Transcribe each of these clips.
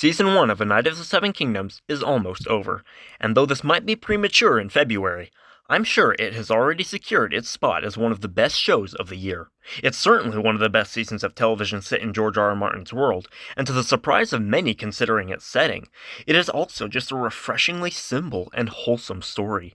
Season 1 of A Knight of the Seven Kingdoms is almost over, and though this might be premature in February, I'm sure it has already secured its spot as one of the best shows of the year. It's certainly one of the best seasons of television set in George R. R. Martin's world, and to the surprise of many considering its setting, it is also just a refreshingly simple and wholesome story.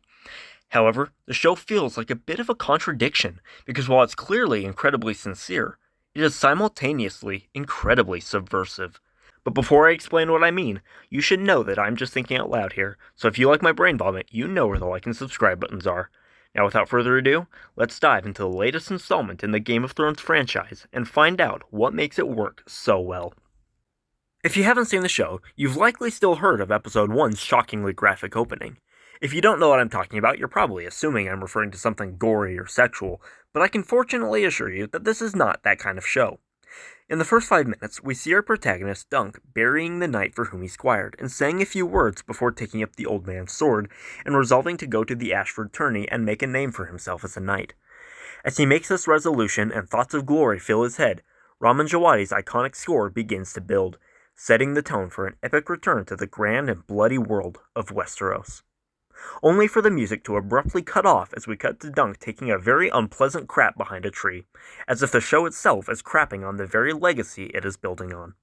However, the show feels like a bit of a contradiction, because while it's clearly incredibly sincere, it is simultaneously incredibly subversive. But before I explain what I mean, you should know that I'm just thinking out loud here, so if you like my brain vomit, you know where the like and subscribe buttons are. Now without further ado, let's dive into the latest installment in the Game of Thrones franchise and find out what makes it work so well. If you haven't seen the show, you've likely still heard of episode 1's shockingly graphic opening. If you don't know what I'm talking about, you're probably assuming I'm referring to something gory or sexual, but I can fortunately assure you that this is not that kind of show. In the first 5 minutes, we see our protagonist, Dunk, burying the knight for whom he squired, and saying a few words before taking up the old man's sword, and resolving to go to the Ashford tourney and make a name for himself as a knight. As he makes this resolution and thoughts of glory fill his head, Ramin Djawadi's iconic score begins to build, setting the tone for an epic return to the grand and bloody world of Westeros. Only for the music to abruptly cut off as we cut to Dunk taking a very unpleasant crap behind a tree, as if the show itself is crapping on the very legacy it is building on.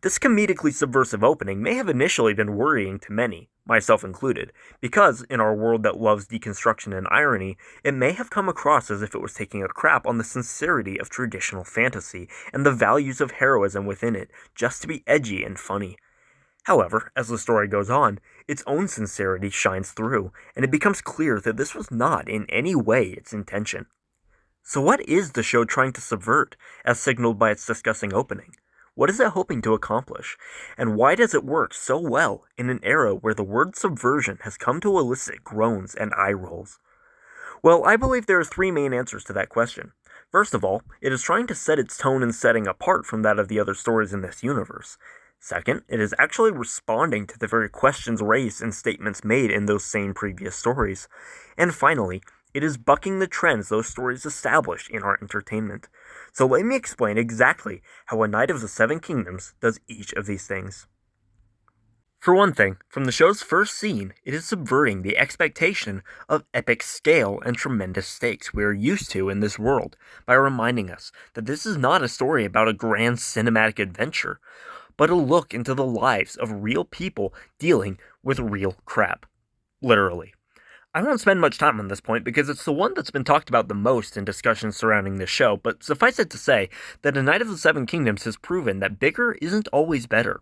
This comedically subversive opening may have initially been worrying to many, myself included, because, in our world that loves deconstruction and irony, it may have come across as if it was taking a crap on the sincerity of traditional fantasy and the values of heroism within it, just to be edgy and funny. However, as the story goes on, its own sincerity shines through, and it becomes clear that this was not in any way its intention. So what is the show trying to subvert, as signaled by its disgusting opening? What is it hoping to accomplish? And why does it work so well in an era where the word subversion has come to elicit groans and eye rolls? Well, I believe there are 3 main answers to that question. First of all, it is trying to set its tone and setting apart from that of the other stories in this universe. Second, it is actually responding to the very questions raised and statements made in those same previous stories. And finally, it is bucking the trends those stories established in our entertainment. So let me explain exactly how A Knight of the Seven Kingdoms does each of these things. For one thing, from the show's first scene, it is subverting the expectation of epic scale and tremendous stakes we are used to in this world by reminding us that this is not a story about a grand cinematic adventure, but a look into the lives of real people dealing with real crap. Literally. I won't spend much time on this point because it's the one that's been talked about the most in discussions surrounding this show, but suffice it to say that A Knight of the Seven Kingdoms has proven that bigger isn't always better.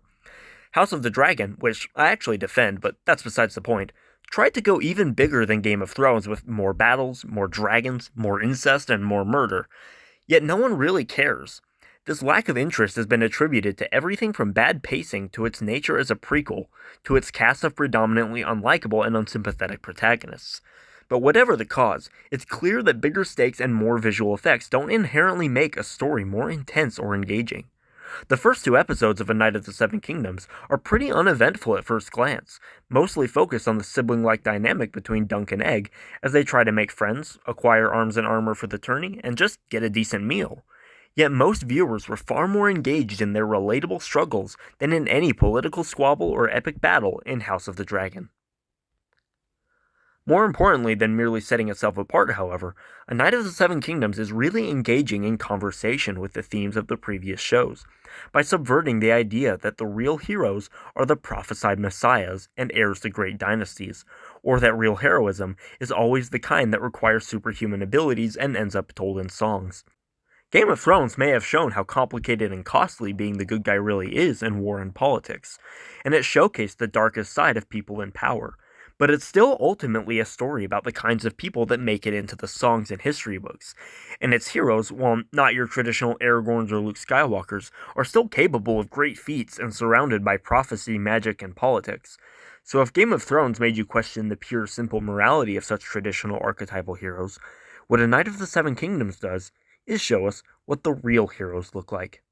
House of the Dragon, which I actually defend, but that's besides the point, tried to go even bigger than Game of Thrones with more battles, more dragons, more incest, and more murder. Yet no one really cares. This lack of interest has been attributed to everything from bad pacing to its nature as a prequel, to its cast of predominantly unlikable and unsympathetic protagonists. But whatever the cause, it's clear that bigger stakes and more visual effects don't inherently make a story more intense or engaging. The first 2 episodes of A Knight of the Seven Kingdoms are pretty uneventful at first glance, mostly focused on the sibling-like dynamic between Dunk and Egg as they try to make friends, acquire arms and armor for the tourney, and just get a decent meal. Yet most viewers were far more engaged in their relatable struggles than in any political squabble or epic battle in House of the Dragon. More importantly than merely setting itself apart, however, A Knight of the Seven Kingdoms is really engaging in conversation with the themes of the previous shows, by subverting the idea that the real heroes are the prophesied messiahs and heirs to great dynasties, or that real heroism is always the kind that requires superhuman abilities and ends up told in songs. Game of Thrones may have shown how complicated and costly being the good guy really is in war and politics, and it showcased the darkest side of people in power, but it's still ultimately a story about the kinds of people that make it into the songs and history books, and its heroes, while not your traditional Aragorns or Luke Skywalkers, are still capable of great feats and surrounded by prophecy, magic, and politics. So if Game of Thrones made you question the pure, simple morality of such traditional archetypal heroes, what A Knight of the Seven Kingdoms does is show us what the real heroes look like.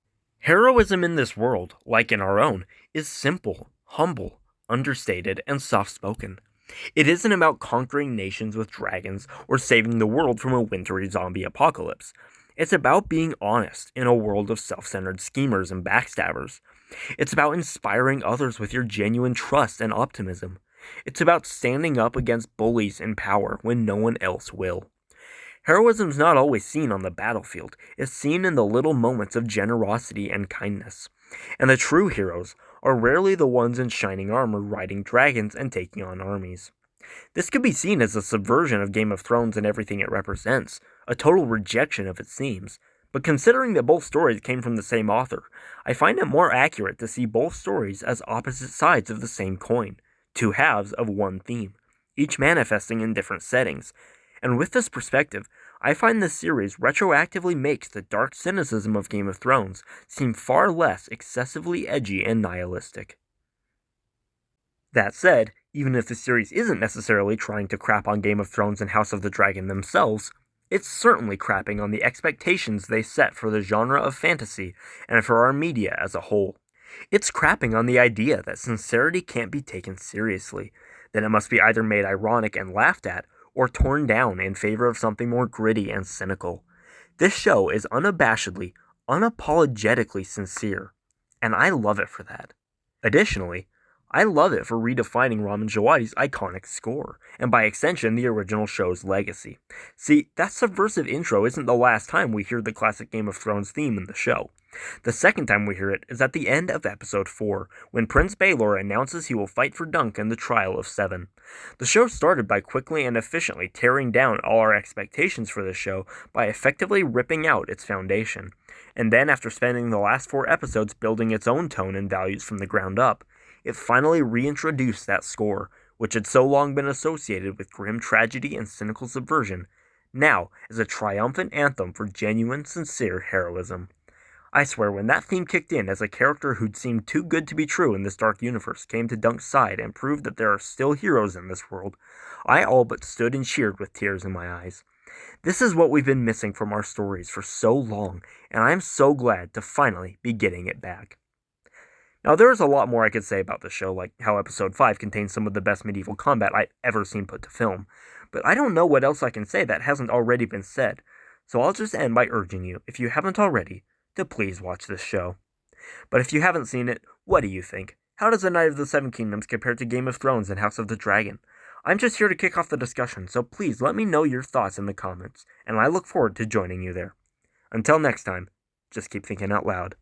Heroism in this world, like in our own, is simple, humble, understated, and soft-spoken. It isn't about conquering nations with dragons or saving the world from a wintry zombie apocalypse. It's about being honest in a world of self-centered schemers and backstabbers. It's about inspiring others with your genuine trust and optimism. It's about standing up against bullies in power when no one else will. Heroism's not always seen on the battlefield, it's seen in the little moments of generosity and kindness. And the true heroes are rarely the ones in shining armor riding dragons and taking on armies. This could be seen as a subversion of Game of Thrones and everything it represents, a total rejection of its themes. But considering that both stories came from the same author, I find it more accurate to see both stories as opposite sides of the same coin, two halves of one theme, each manifesting in different settings. And with this perspective, I find this series retroactively makes the dark cynicism of Game of Thrones seem far less excessively edgy and nihilistic. That said, even if the series isn't necessarily trying to crap on Game of Thrones and House of the Dragon themselves, it's certainly crapping on the expectations they set for the genre of fantasy and for our media as a whole. It's crapping on the idea that sincerity can't be taken seriously, that it must be either made ironic and laughed at, or torn down in favor of something more gritty and cynical. This show is unabashedly, unapologetically sincere, and I love it for that. Additionally, I love it for redefining Ramin Djawadi's iconic score, and by extension the original show's legacy. See, that subversive intro isn't the last time we hear the classic Game of Thrones theme in the show. The second time we hear it is at the end of episode 4, when Prince Baelor announces he will fight for Dunk in the Trial of Seven. The show started by quickly and efficiently tearing down all our expectations for the show by effectively ripping out its foundation. And then after spending the last 4 episodes building its own tone and values from the ground up, it finally reintroduced that score, which had so long been associated with grim tragedy and cynical subversion, now as a triumphant anthem for genuine, sincere heroism. I swear, when that theme kicked in as a character who'd seemed too good to be true in this dark universe came to Dunk's side and proved that there are still heroes in this world, I all but stood and cheered with tears in my eyes. This is what we've been missing from our stories for so long, and I'm so glad to finally be getting it back. Now, there's a lot more I could say about the show, like how episode 5 contains some of the best medieval combat I've ever seen put to film, but I don't know what else I can say that hasn't already been said, so I'll just end by urging you, if you haven't already, to please watch this show. But if you haven't seen it, what do you think? How does The Night of the Seven Kingdoms compare to Game of Thrones and House of the Dragon? I'm just here to kick off the discussion, so please let me know your thoughts in the comments, and I look forward to joining you there. Until next time, just keep thinking out loud.